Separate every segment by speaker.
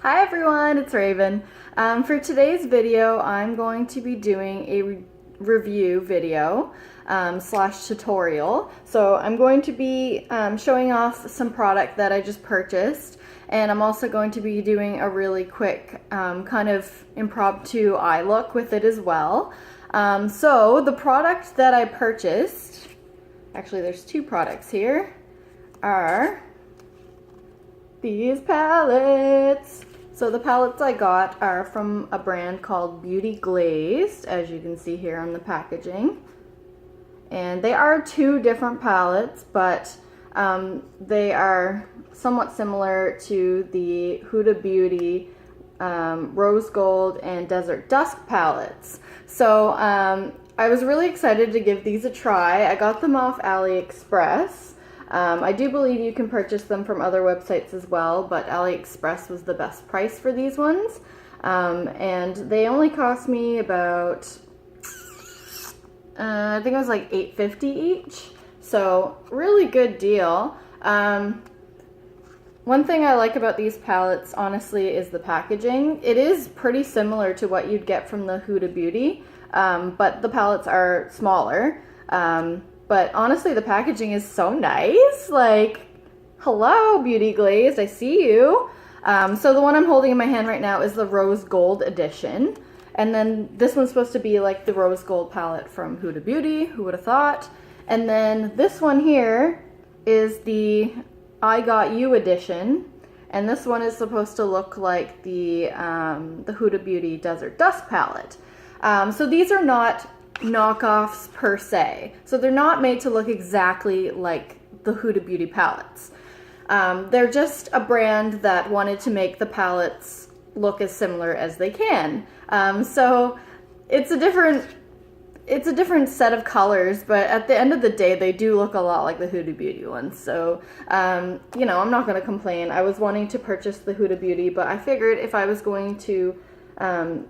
Speaker 1: Hi everyone, it's Raven. For today's video, I'm going to be doing a review video slash tutorial. So I'm going to be showing off some product that I just purchased, and I'm also going to be doing a really quick kind of impromptu eye look with it as well. So the product that I purchased, actually there's two products here, are these palettes. So the palettes I got are from a brand called Beauty Glazed, as you can see here on the packaging. And they are two different palettes, but they are somewhat similar to the Huda Beauty Rose Gold and Desert Dusk palettes. So I was really excited to give these a try. I got them off AliExpress. I do believe you can purchase them from other websites as well, but AliExpress was the best price for these ones. And they only cost me about, I think it was like $8.50 each. So really good deal. One thing I like about these palettes, honestly, is the packaging. It is pretty similar to what you'd get from the Huda Beauty, but the palettes are smaller. But honestly, the packaging is so nice. Like, hello, Beauty Glazed, I see you. So the one I'm holding in my hand right now is the Rose Gold edition. And then this one's supposed to be like the Rose Gold palette from Huda Beauty, who would have thought. And then this one here is the I Got You edition. And this one is supposed to look like the Huda Beauty Desert Dusk palette. So these are not knockoffs per se, so they're not made to look exactly like the Huda Beauty palettes. They're just a brand that wanted to make the palettes look as similar as they can. So it's a different set of colors, but at the end of the day they do look a lot like the Huda Beauty ones. So you know, I'm not going to complain. I was wanting to purchase the Huda Beauty, but I figured if I was going to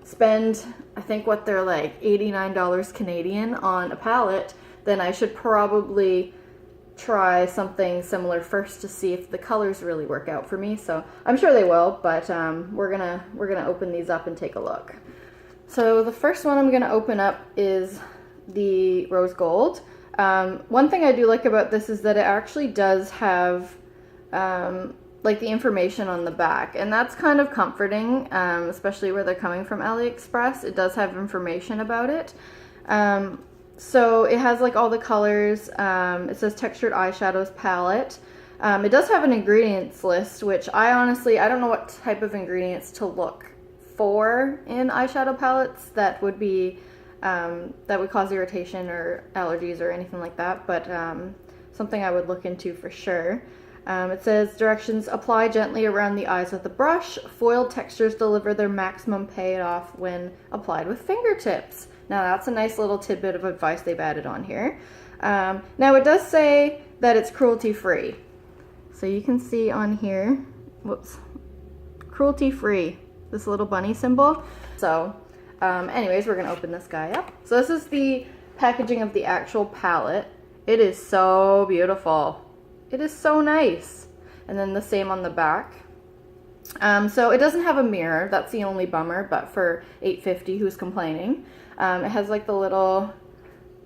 Speaker 1: spend, I think what they're like $89 Canadian on a palette, then I should probably try something similar first to see if the colors really work out for me. So I'm sure they will, but we're gonna open these up and take a look. So the first one I'm gonna open up is the Rose Gold. One thing I do like about this is that it actually does have like the information on the back, and that's kind of comforting, especially where they're coming from AliExpress. It does have information about it. So it has like all the colors. It says textured eyeshadows palette. It does have an ingredients list, which I don't know what type of ingredients to look for in eyeshadow palettes that would be that would cause irritation or allergies or anything like that, but something I would look into for sure. It says directions: apply gently around the eyes with a brush. Foiled textures deliver their maximum payoff when applied with fingertips. Now that's a nice little tidbit of advice they've added on here. Now it does say that it's cruelty free. So you can see on here, whoops, cruelty free, this little bunny symbol. So anyways, we're gonna open this guy up. So this is the packaging of the actual palette. It is so beautiful. It is so nice. And then the same on the back. So it doesn't have a mirror. That's the only bummer, but for $8.50, who's complaining? It has like the little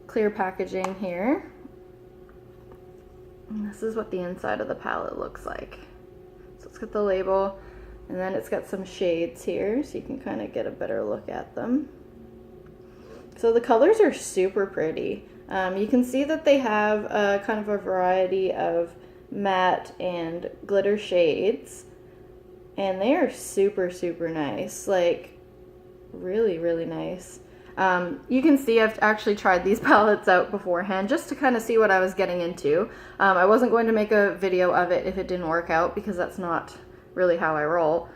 Speaker 1: clear packaging here. And this is what the inside of the palette looks like. So it's got the label, and then it's got some shades here, so you can kind of get a better look at them. So the colors are super pretty. You can see that they have kind of a variety of matte and glitter shades, and they are super, super nice. Like, really, really nice. You can see I've actually tried these palettes out beforehand just to kind of see what I was getting into. I wasn't going to make a video of it if it didn't work out, because that's not really how I roll.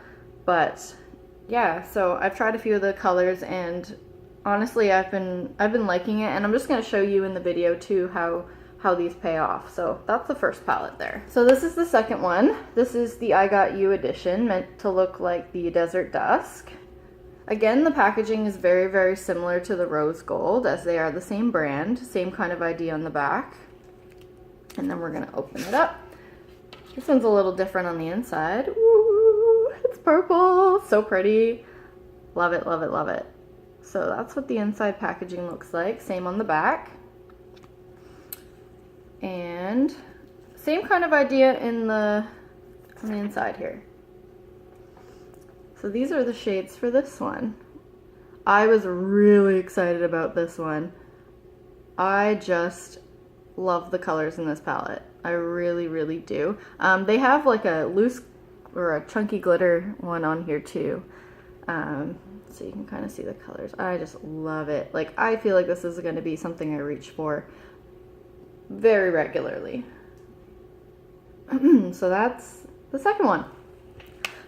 Speaker 1: But yeah, so I've tried a few of the colors, and honestly, I've been liking it, and I'm just going to show you in the video too how these pay off. So that's the first palette there. So this is the second one. This is the I Got You edition, meant to look like the Desert Dusk. Again, the packaging is very, very similar to the Rose Gold, as they are the same brand, same kind of idea on the back. And then we're going to open it up. This one's a little different on the inside. Ooh, it's purple. So pretty. Love it, love it, love it. So that's what the inside packaging looks like. Same on the back. And same kind of idea on the inside here. So these are the shades for this one. I was really excited about this one. I just love the colors in this palette. I really, really do. They have like a loose or a chunky glitter one on here too. So you can kind of see the colors. I just love it. Like, I feel like this is going to be something I reach for very regularly. So that's the second one.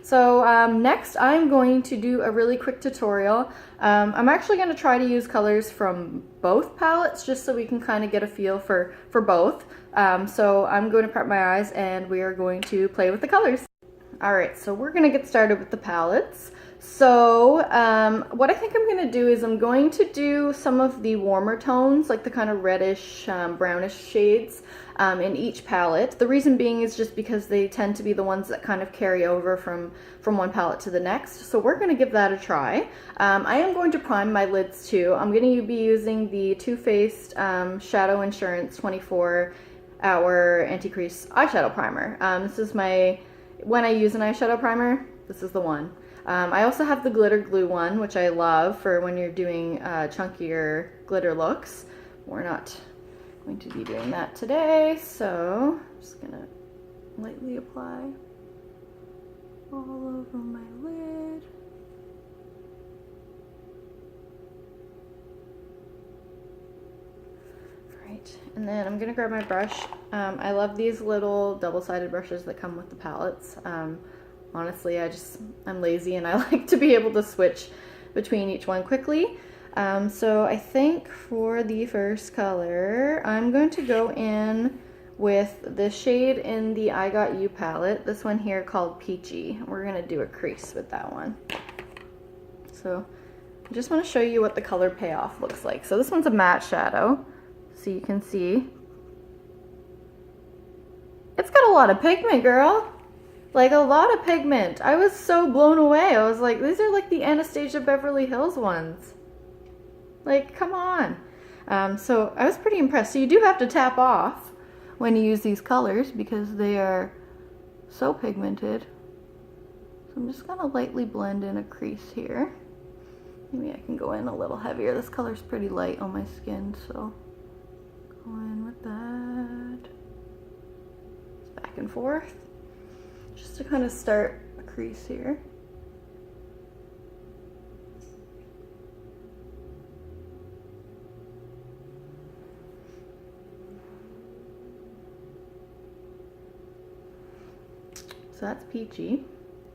Speaker 1: So next I'm going to do a really quick tutorial. I'm actually going to try to use colors from both palettes just so we can kind of get a feel for both. So I'm going to prep my eyes and we are going to play with the colors. Alright, so we're going to get started with the palettes. So what I think I'm going to do is I'm going to do some of the warmer tones, like the kind of reddish, brownish shades in each palette. The reason being is just because they tend to be the ones that kind of carry over from one palette to the next. So we're going to give that a try. I am going to prime my lids too. I'm going to be using the Too Faced Shadow Insurance 24-hour anti-crease eyeshadow primer. This is when I use an eyeshadow primer, this is the one. I also have the glitter glue one, which I love for when you're doing chunkier glitter looks. We're not going to be doing that today, so I'm just gonna lightly apply all over my lid. Alright, and then I'm gonna grab my brush. I love these little double-sided brushes that come with the palettes. Honestly, I'm lazy and I like to be able to switch between each one quickly. So I think for the first color, I'm going to go in with the shade in the I Got You palette. This one here called Peachy. We're going to do a crease with that one. So I just want to show you what the color payoff looks like. So this one's a matte shadow, so you can see. It's got a lot of pigment, girl. Like, a lot of pigment. I was so blown away. I was like, these are like the Anastasia Beverly Hills ones. Like, come on. So I was pretty impressed. So you do have to tap off when you use these colors because they are so pigmented. So I'm just gonna lightly blend in a crease here. Maybe I can go in a little heavier. This color's pretty light on my skin, so go in with that. Just back and forth. Just to kind of start a crease here. So that's Peachy.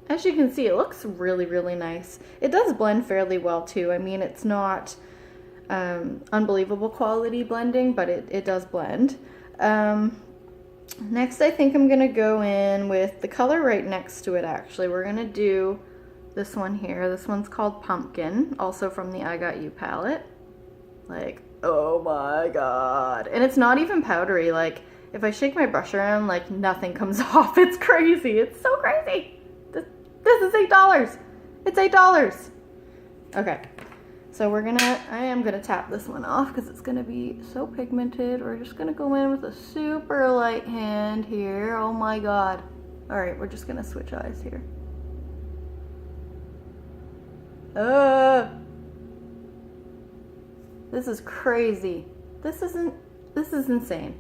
Speaker 1: As you can see, it looks really, really nice. It does blend fairly well too. I mean, it's not unbelievable quality blending, but it does blend. Next, I think I'm going to go in with the color right next to it, actually. We're going to do this one here. This one's called Pumpkin, also from the I Got You palette. Like, oh my god. And it's not even powdery. Like, if I shake my brush around, like, nothing comes off. It's crazy. It's so crazy. This is $8. It's $8. Okay. So I am gonna tap this one off because it's gonna be so pigmented. We're just gonna go in with a super light hand here. Oh my god. Alright, we're just gonna switch eyes here. This is crazy. This is insane.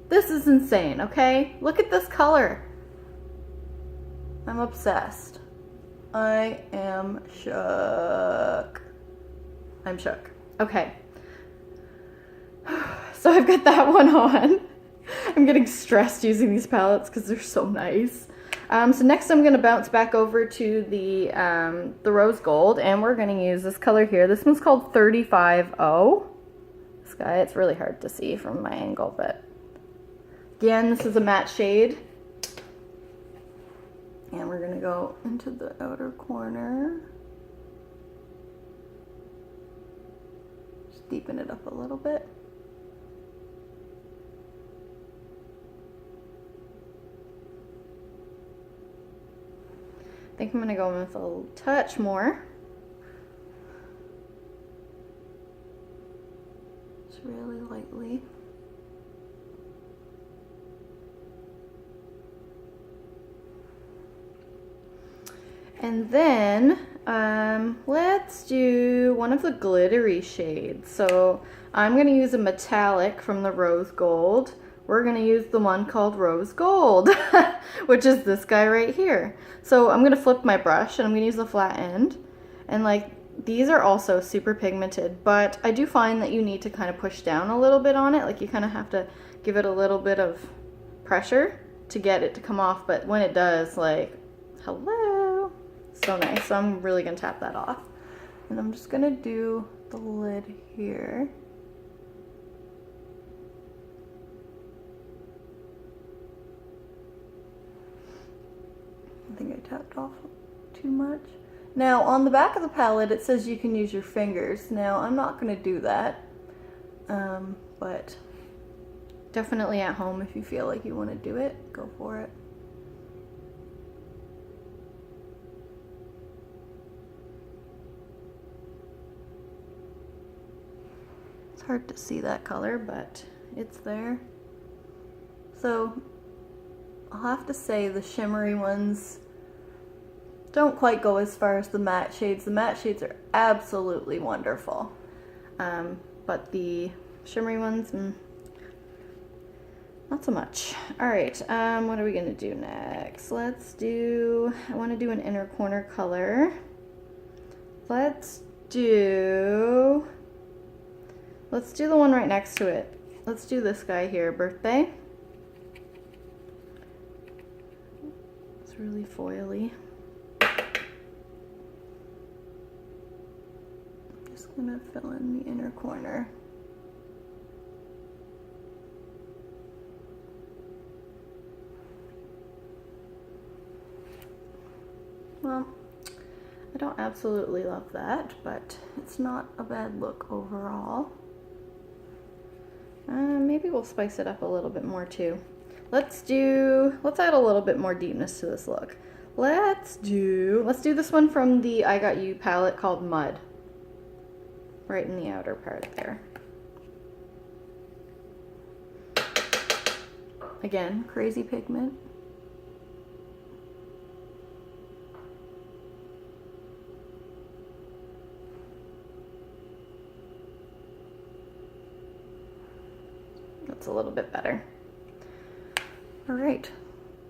Speaker 1: This is insane, okay? Look at this color. I'm obsessed. I am shook. I'm shook. Okay. So I've got that one on. I'm getting stressed using these palettes because they're so nice. So next I'm going to bounce back over to the rose gold, and we're going to use this color here. This one's called 350. This guy, it's really hard to see from my angle, but again, this is a matte shade. And we're going to go into the outer corner. Deepen it up a little bit. think I'm gonna go in with a little touch more. Just really lightly. And then let's do one of the glittery shades. So I'm going to use a metallic from the Rose Gold. We're going to use the one called Rose Gold, which is this guy right here. So I'm going to flip my brush and I'm going to use the flat end. And like, these are also super pigmented, but I do find that you need to kind of push down a little bit on it. Like you kind of have to give it a little bit of pressure to get it to come off. But when it does, like, hello. So nice. So I'm really gonna tap that off, and I'm just gonna do the lid here. I think I tapped off too much. Now on the back of the palette it says you can use your fingers. Now I'm not gonna do that, but definitely at home if you feel like you want to do it, go for it. Hard to see that color, but it's there. So I'll have to say the shimmery ones don't quite go as far as the matte shades. The matte shades are absolutely wonderful, but the shimmery ones, not so much. All right, what are we gonna do next? I want to do an inner corner color. Let's do the one right next to it. Let's do this guy here, Birthday. It's really foily. Just gonna fill in the inner corner. Well, I don't absolutely love that, but it's not a bad look overall. Maybe we'll spice it up a little bit more too. Let's add a little bit more deepness to this look. Let's do this one from the I Got You palette called Mud. Right in the outer part there. Again, crazy pigment. That's a little bit better. All right,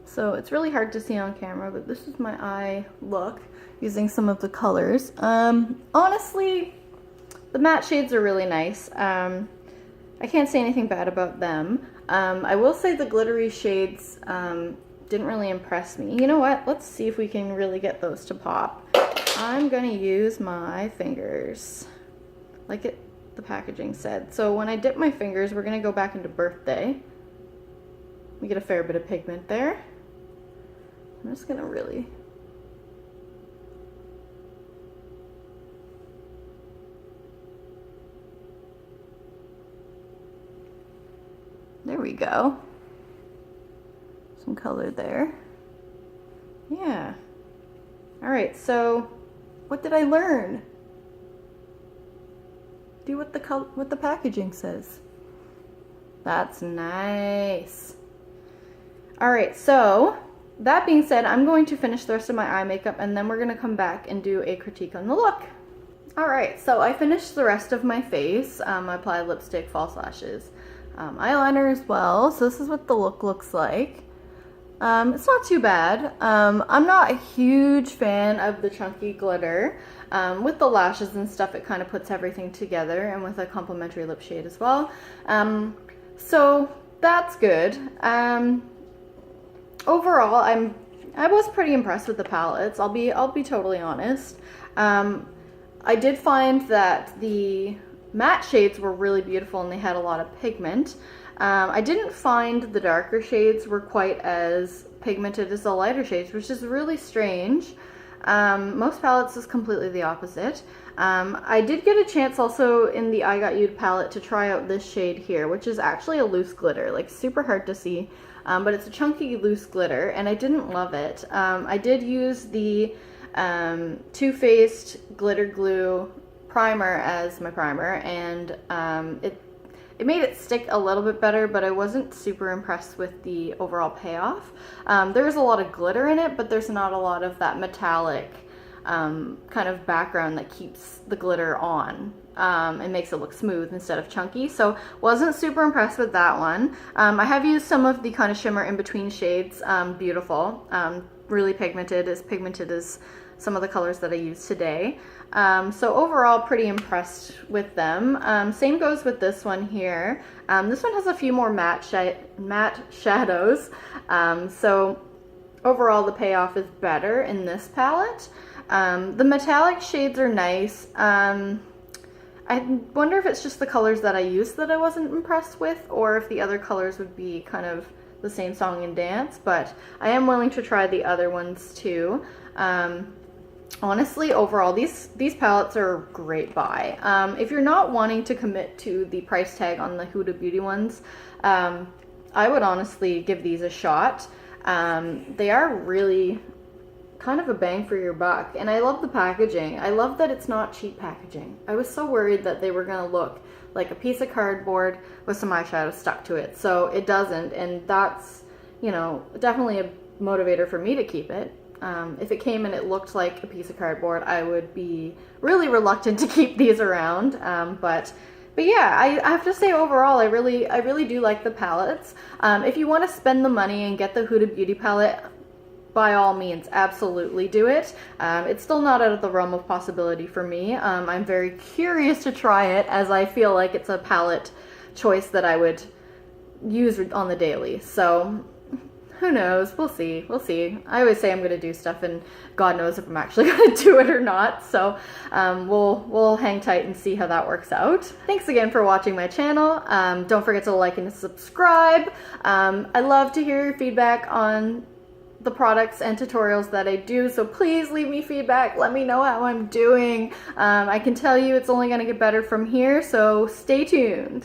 Speaker 1: so it's really hard to see on camera, but this is my eye look using some of the colors. Honestly, the matte shades are really nice. I can't say anything bad about them. I will say the glittery shades didn't really impress me. You know what? Let's see if we can really get those to pop. I'm gonna use my fingers, like the packaging said. So when I dip my fingers, we're gonna go back into Birthday. We get a fair bit of pigment there. I'm just gonna really there we go. Some color there. Yeah. All right, so what did I learn? Do what the packaging says. That's nice. All right, so that being said, I'm going to finish the rest of my eye makeup and then we're gonna come back and do a critique on the look. All right, so I finished the rest of my face. I applied lipstick, false lashes, eyeliner as well. So this is what the look looks like. It's not too bad. I'm not a huge fan of the chunky glitter. With the lashes and stuff, it kind of puts everything together, and with a complementary lip shade as well. So that's good. Overall, I was pretty impressed with the palettes. I'll be totally honest. I did find that the matte shades were really beautiful and they had a lot of pigment. I didn't find the darker shades were quite as pigmented as the lighter shades, which is really strange. Most palettes is completely the opposite. I did get a chance also in the I Got You palette to try out this shade here, which is actually a loose glitter, like super hard to see, but it's a chunky loose glitter, and I didn't love it. I did use the Too Faced Glitter Glue primer as my primer, and it made it stick a little bit better, but I wasn't super impressed with the overall payoff. There's a lot of glitter in it, but there's not a lot of that metallic kind of background that keeps the glitter on. It makes it look smooth instead of chunky, so wasn't super impressed with that one. I have used some of the kind of shimmer in between shades. Beautiful, really pigmented, as pigmented as some of the colors that I used today. So overall pretty impressed with them. Same goes with this one here. This one has a few more matte shadows, so overall the payoff is better in this palette. The metallic shades are nice. I wonder if it's just the colors that I used that I wasn't impressed with, or if the other colors would be kind of the same song and dance, but I am willing to try the other ones too. Honestly, overall, these palettes are a great buy. If you're not wanting to commit to the price tag on the Huda Beauty ones, I would honestly give these a shot. They are really kind of a bang for your buck, and I love the packaging. I love that it's not cheap packaging. I was so worried that they were gonna look like a piece of cardboard with some eyeshadow stuck to it, so it doesn't, and that's, you know, definitely a motivator for me to keep it. If it came and it looked like a piece of cardboard, I would be really reluctant to keep these around. But yeah, I have to say overall, I really do like the palettes. If you want to spend the money and get the Huda Beauty palette, by all means, absolutely do it. It's still not out of the realm of possibility for me. I'm very curious to try it, as I feel like it's a palette choice that I would use on the daily. So who knows? We'll see. We'll see. I always say I'm going to do stuff, and God knows if I'm actually going to do it or not. So we'll hang tight and see how that works out. Thanks again for watching my channel. Don't forget to like and subscribe. I love to hear your feedback on the products and tutorials that I do, so please leave me feedback. Let me know how I'm doing. I can tell you it's only going to get better from here, so stay tuned.